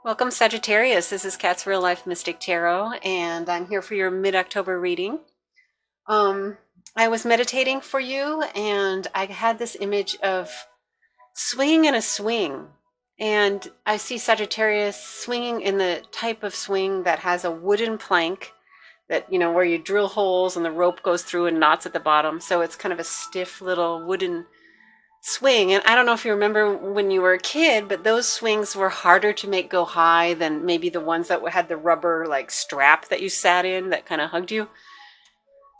Welcome, Sagittarius. This is Kat's Real Life Mystic Tarot, and I'm here for your mid-October reading. Um, I was meditating for you, and I had this image of swinging in a swing. And I see Sagittarius swinging in the type of swing that has a wooden plank that, where you drill holes and the rope goes through and knots at the bottom. So it's kind of a stiff little wooden swing. And I don't know if you remember when you were a kid, but those swings were harder to make go high than maybe the ones that had the rubber like strap that you sat in that kind of hugged you.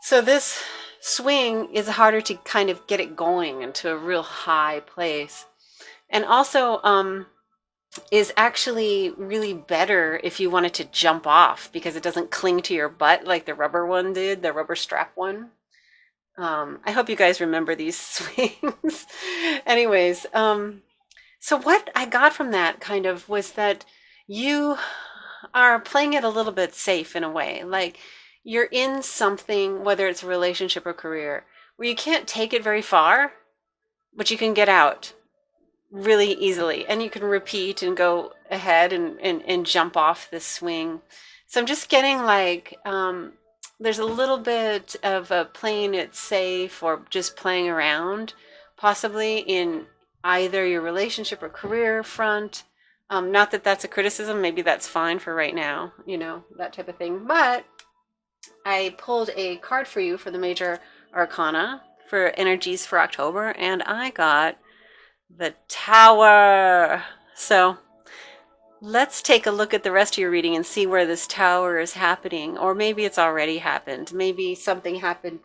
So this swing is harder to kind of get it going into a real high place. And also is actually really better if you wanted to jump off because it doesn't cling to your butt like the rubber one did, the rubber strap one. I hope you guys remember these swings. Anyways, so what I got from that kind of was that you are playing it a little bit safe in a way. Like you're in something, whether it's a relationship or career, where you can't take it very far, but you can get out really easily and you can repeat and go ahead and jump off this swing. So I'm just getting like, there's a little bit of a playing it safe or just playing around, possibly in either your relationship or career front. Not that that's a criticism, maybe that's fine for right now, that type of thing. But I pulled a card for you for the major arcana for energies for October, and I got the Tower. So let's take a look at the rest of your reading and see where this tower is happening. Or maybe it's already happened. Maybe something happened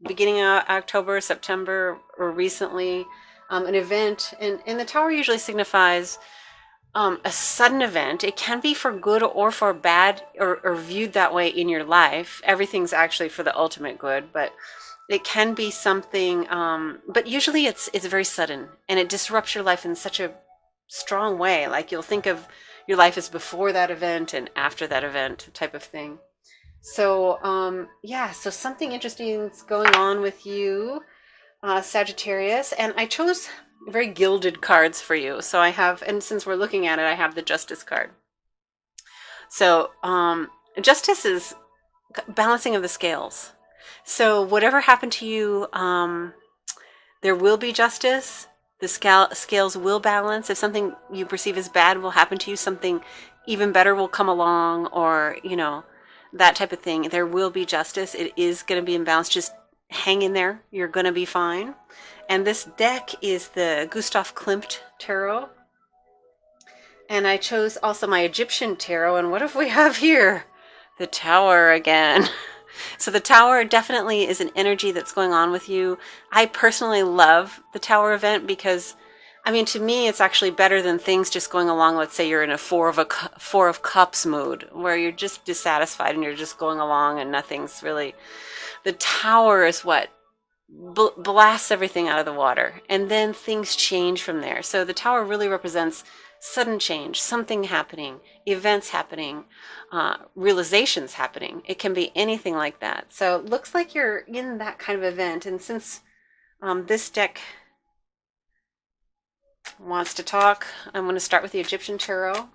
beginning of October, September, or recently. An event. And the tower usually signifies a sudden event. It can be for good or for bad or viewed that way in your life. Everything's actually for the ultimate good, but it can be something, but usually it's very sudden and it disrupts your life in such a strong way. Like you'll think of your life as before that event and after that event type of thing. So yeah, so something interesting is going on with you, Sagittarius. And I chose very gilded cards for you. So I have, and since we're looking at it, I have the Justice card. So Justice is balancing of the scales. So whatever happened to you, there will be justice. The scales will balance. If something you perceive as bad will happen to you, something even better will come along, or, that type of thing. There will be justice. It is going to be in balance. Just hang in there. You're going to be fine. And this deck is the Gustav Klimt Tarot. And I chose also my Egyptian Tarot. And what do we have here? The Tower again. So the Tower definitely is an energy that's going on with you. I personally love the Tower event because, to me, it's actually better than things just going along. Let's say you're in a Four of Cups mood where you're just dissatisfied and you're just going along and nothing's really. The Tower is what blasts everything out of the water, and then things change from there. So the Tower really represents sudden change, something happening, events happening, realizations happening. It can be anything like that. So it looks like you're in that kind of event. And since this deck wants to talk, I'm going to start with the Egyptian Tarot.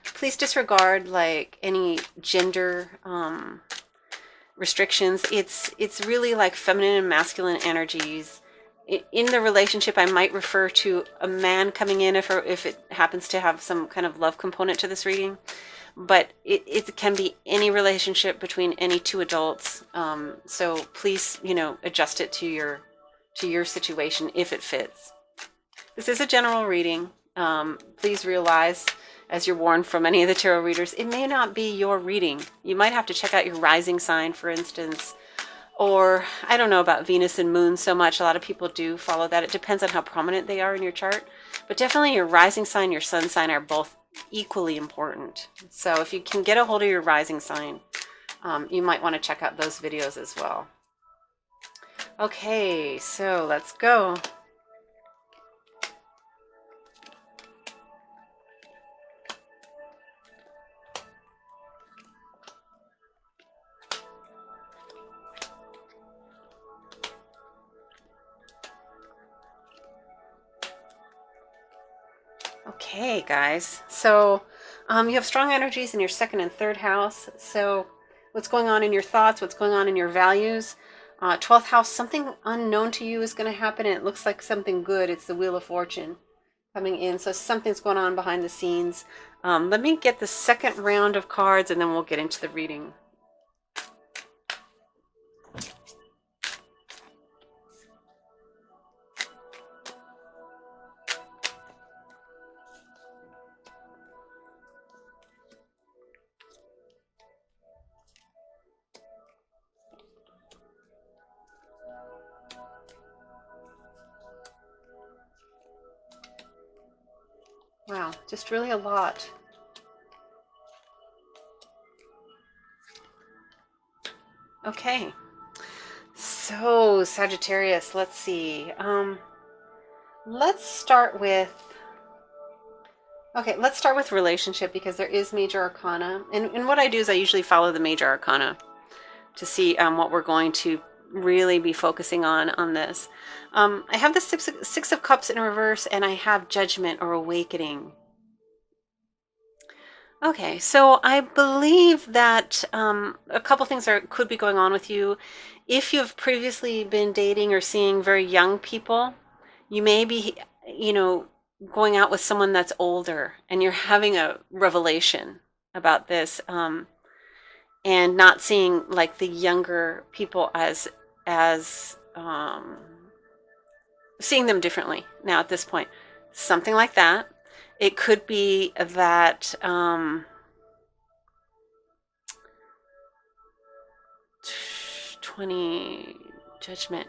Please disregard like any gender restrictions. It's really like feminine and masculine energies. In the relationship, I might refer to a man coming in if it happens to have some kind of love component to this reading. But it can be any relationship between any two adults. So please, adjust it to your situation if it fits. This is a general reading. Please realize, as you're warned from any of the tarot readers, it may not be your reading. You might have to check out your rising sign, for instance. Or I don't know about Venus and Moon so much. A lot of people do follow that. It depends on how prominent they are in your chart. But definitely your rising sign, your sun sign are both equally important. So if you can get a hold of your rising sign, you might want to check out those videos as well. Okay, so let's go. Okay, guys. So you have strong energies in your second and third house. So what's going on in your thoughts, what's going on in your values. 12th house, something unknown to you is going to happen, and it looks like something good. It's the Wheel of Fortune coming in. So something's going on behind the scenes. Let me get the second round of cards, and then we'll get into the reading. Wow, just really a lot. Okay, so Sagittarius, let's see. Let's start with, let's start with relationship, because there is major arcana. And what I do is I usually follow the major arcana to see what we're going to really be focusing on this. I have the Six of Cups in reverse, and I have Judgment or Awakening. Okay, so I believe that a couple things could be going on with you. If you've previously been dating or seeing very young people, you may be, going out with someone that's older, and you're having a revelation about this, and not seeing like the younger people as seeing them differently now at this point. Something like that. It could be that 20 Judgment.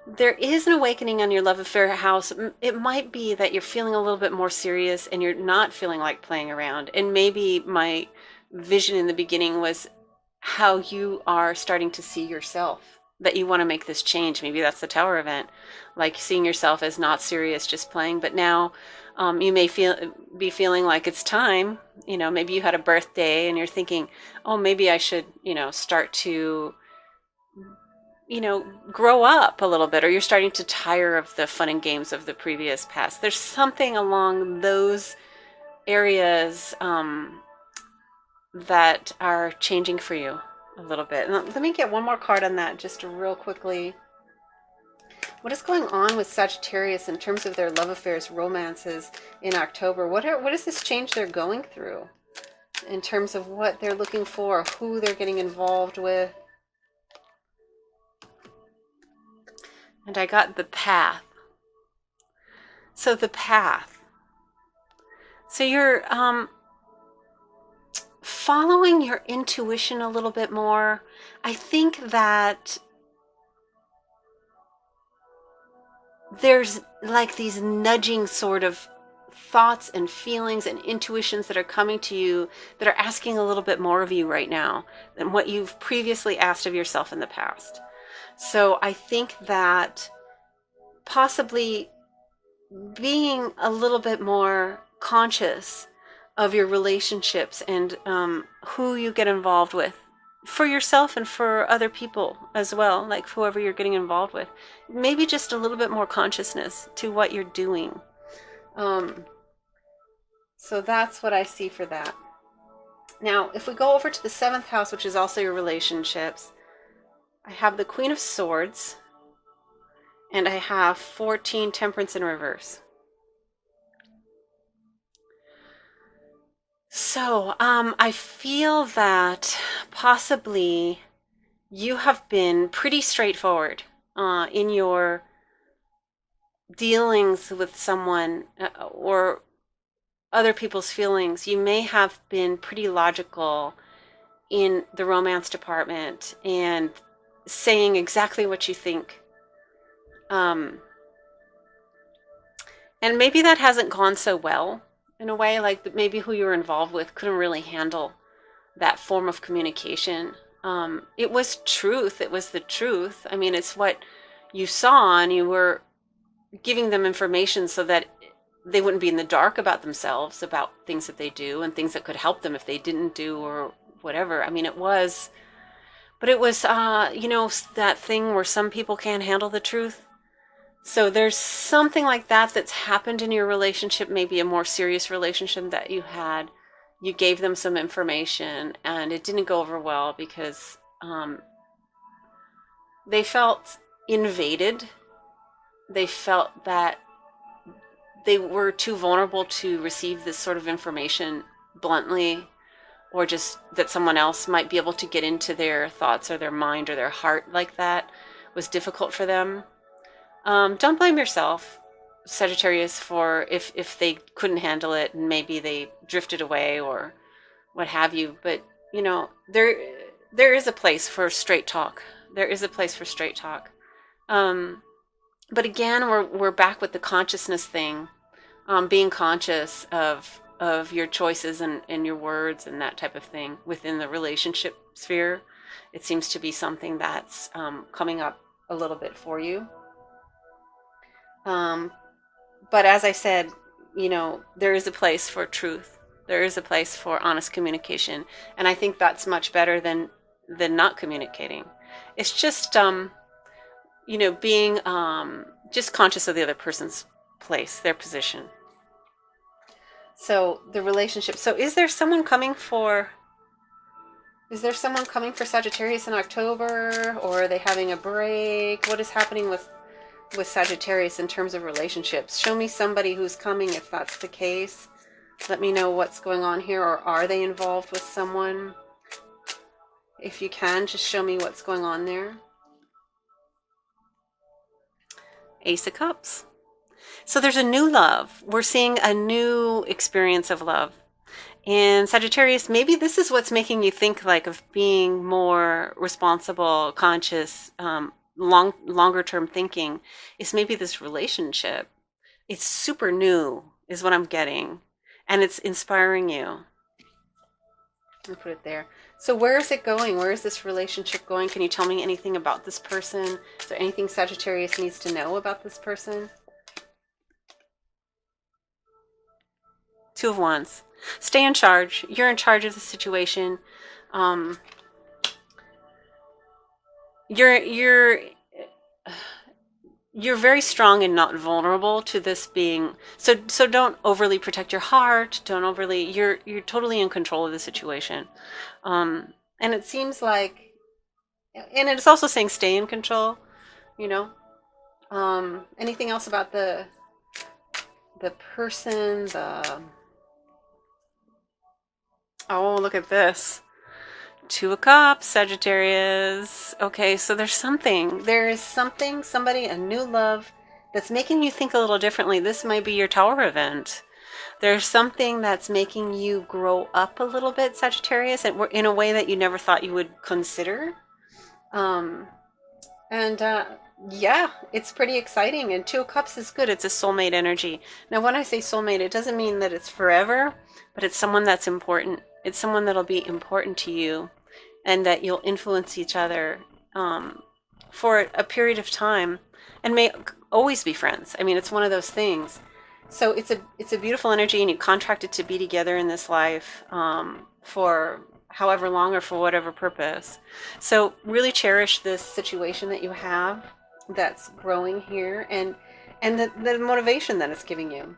There is an awakening on your love affair house. It might be that you're feeling a little bit more serious, and you're not feeling like playing around. And maybe my vision in the beginning was how you are starting to see yourself, that you want to make this change. Maybe that's the Tower event, like seeing yourself as not serious, just playing. But now you may be feeling like it's time. Maybe you had a birthday and you're thinking, oh, maybe I should, start to, grow up a little bit, or you're starting to tire of the fun and games of the previous past. There's something along those areas that are changing for you a little bit. And let me get one more card on that just real quickly. What is going on with Sagittarius in terms of their love affairs, romances in October? What is this change they're going through in terms of what they're looking for, who they're getting involved with? And I got the Path. So the Path. So you're following your intuition a little bit more. I think that there's like these nudging sort of thoughts and feelings and intuitions that are coming to you that are asking a little bit more of you right now than what you've previously asked of yourself in the past. So I think that possibly being a little bit more conscious of your relationships and who you get involved with, for yourself and for other people as well, like whoever you're getting involved with. Maybe just a little bit more consciousness to what you're doing. So that's what I see for that. Now, if we go over to the 7th house, which is also your relationships, I have the Queen of Swords, and I have 14 Temperance in reverse. So I feel that possibly you have been pretty straightforward in your dealings with someone or other people's feelings. You may have been pretty logical in the romance department and saying exactly what you think. And maybe that hasn't gone so well. In a way, like maybe who you were involved with couldn't really handle that form of communication. It was truth. It was the truth. I mean, it's what you saw, and you were giving them information so that they wouldn't be in the dark about themselves, about things that they do and things that could help them if they didn't do or whatever. I mean, it was that thing where some people can't handle the truth. So there's something like that that's happened in your relationship, maybe a more serious relationship that you had. You gave them some information and it didn't go over well because they felt invaded. They felt that they were too vulnerable to receive this sort of information bluntly, or just that someone else might be able to get into their thoughts or their mind or their heart like that was difficult for them. Don't blame yourself, Sagittarius, for if they couldn't handle it and maybe they drifted away or what have you. But you know, there is a place for straight talk. There is a place for straight talk. But again, we're back with the consciousness thing, being conscious of your choices and your words and that type of thing within the relationship sphere. It seems to be something that's coming up a little bit for you. But as I said, you know, there is a place for truth. There is a place for honest communication, and I think that's much better than not communicating. It's just you know, being just conscious of the other person's place, their position. So the relationship. So is there someone coming for Sagittarius in October, or are they having a break? What is happening with Sagittarius in terms of relationships? Show me somebody who's coming if that's the case. Let me know what's going on here, or are they involved with someone? If you can, just show me what's going on there. Ace of Cups. So there's a new love. We're seeing a new experience of love. And Sagittarius, maybe this is what's making you think like of being more responsible, conscious, longer term thinking, is maybe this relationship. It's super new is what I'm getting. And it's inspiring you. I'll put it there. So where is it going? Where is this relationship going? Can you tell me anything about this person? Is there anything Sagittarius needs to know about this person? Two of Wands. Stay in charge. You're in charge of the situation. You're very strong and not vulnerable to this being. So don't overly protect your heart. Don't overly. You're totally in control of the situation. And it seems like, and it's also saying stay in control. You know. Anything else about the person? Oh, look at this. Two of Cups, Sagittarius. Okay, so there is something, somebody, a new love that's making you think a little differently. This might be your Tower event. There's something that's making you grow up a little bit, Sagittarius, and in a way that you never thought you would consider. Yeah, it's pretty exciting. And Two of Cups is good. It's a soulmate energy. Now, when I say soulmate, it doesn't mean that it's forever, but it's someone that's important. It's someone that'll be important to you, and that you'll influence each other for a period of time, and may always be friends. I mean, it's one of those things. So it's a beautiful energy, and you contracted to be together in this life for however long or for whatever purpose. So really cherish this situation that you have that's growing here, and the motivation that it's giving you.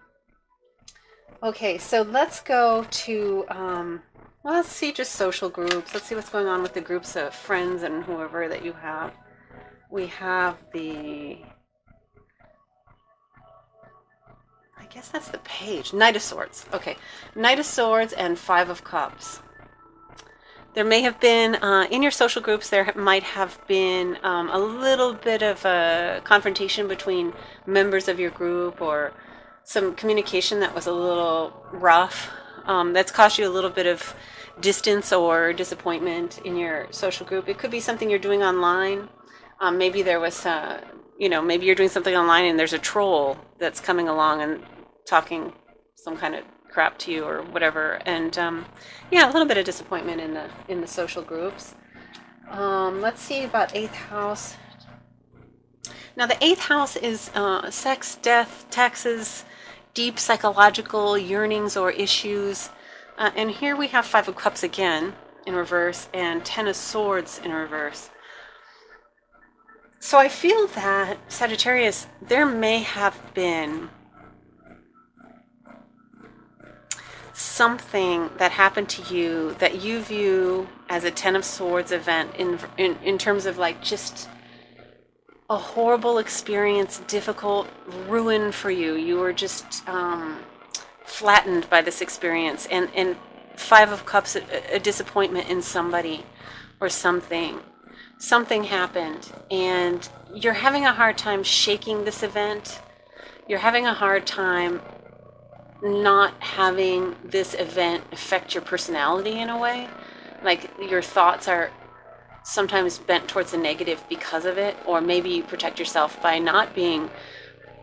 Okay, so let's go to well, let's see just social groups. Let's see what's going on with the groups of friends and whoever that you have. We have I guess that's the page. Knight of Swords. Okay. Knight of Swords and Five of Cups. There may have been, in your social groups, there might have been a little bit of a confrontation between members of your group, or some communication that was a little rough. That's caused you a little bit of distance or disappointment in your social group. It could be something you're doing online. Maybe there was, maybe you're doing something online and there's a troll that's coming along and talking some kind of crap to you or whatever. And yeah, a little bit of disappointment in the social groups. Let's see about 8th house. Now the 8th house is sex, death, taxes, deep psychological yearnings or issues. And here we have 5 of Cups again in reverse, and 10 of Swords in reverse. So I feel that, Sagittarius, there may have been something that happened to you that you view as a Ten of Swords event in terms of like just a horrible experience, difficult ruin for you. You were just flattened by this experience, and Five of Cups, a disappointment in somebody or something. Something happened, and you're having a hard time shaking this event. You're having a hard time not having this event affect your personality in a way. Like your thoughts are sometimes bent towards the negative because of it, or maybe you protect yourself by not being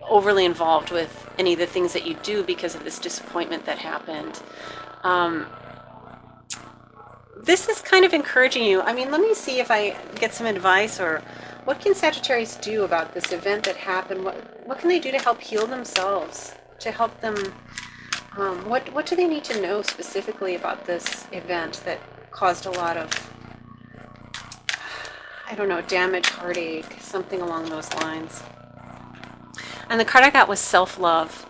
overly involved with any of the things that you do because of this disappointment that happened. This is kind of encouraging you. I mean, let me see if I get some advice, or what can Sagittarius do about this event that happened? What can they do to help heal themselves, to help them? What do they need to know specifically about this event that caused a lot of, I don't know, damage, heartache, something along those lines? And the card I got was self-love.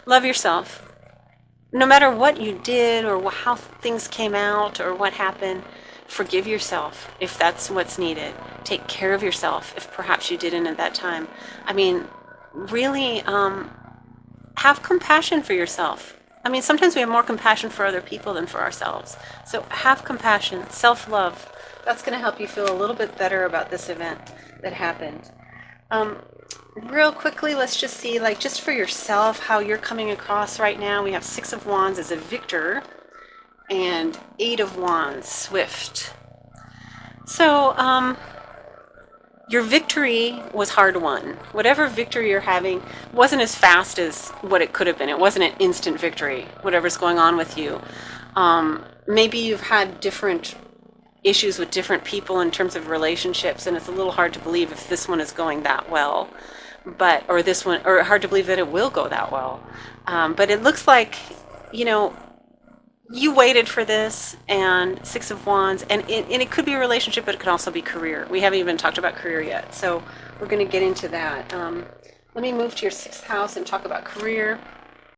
Love yourself. No matter what you did or how things came out or what happened, forgive yourself if that's what's needed. Take care of yourself if perhaps you didn't at that time. I mean, really have compassion for yourself. I mean, sometimes we have more compassion for other people than for ourselves. So have compassion, self-love. That's going to help you feel a little bit better about this event that happened. Real quickly, let's just see, like, just for yourself, how you're coming across right now. We have Six of Wands as a victor and Eight of Wands, swift. So, your victory was hard won. Whatever victory you're having wasn't as fast as what it could have been. It wasn't an instant victory, whatever's going on with you. Maybe you've had different issues with different people in terms of relationships, and it's a little hard to believe if this one is going that well, or this one, or hard to believe that it will go that well. But it looks like, you know, you waited for this, and Six of Wands, and it could be a relationship, but it could also be career. We haven't even talked about career yet, so we're going to get into that. Let me move to your 6th house and talk about career.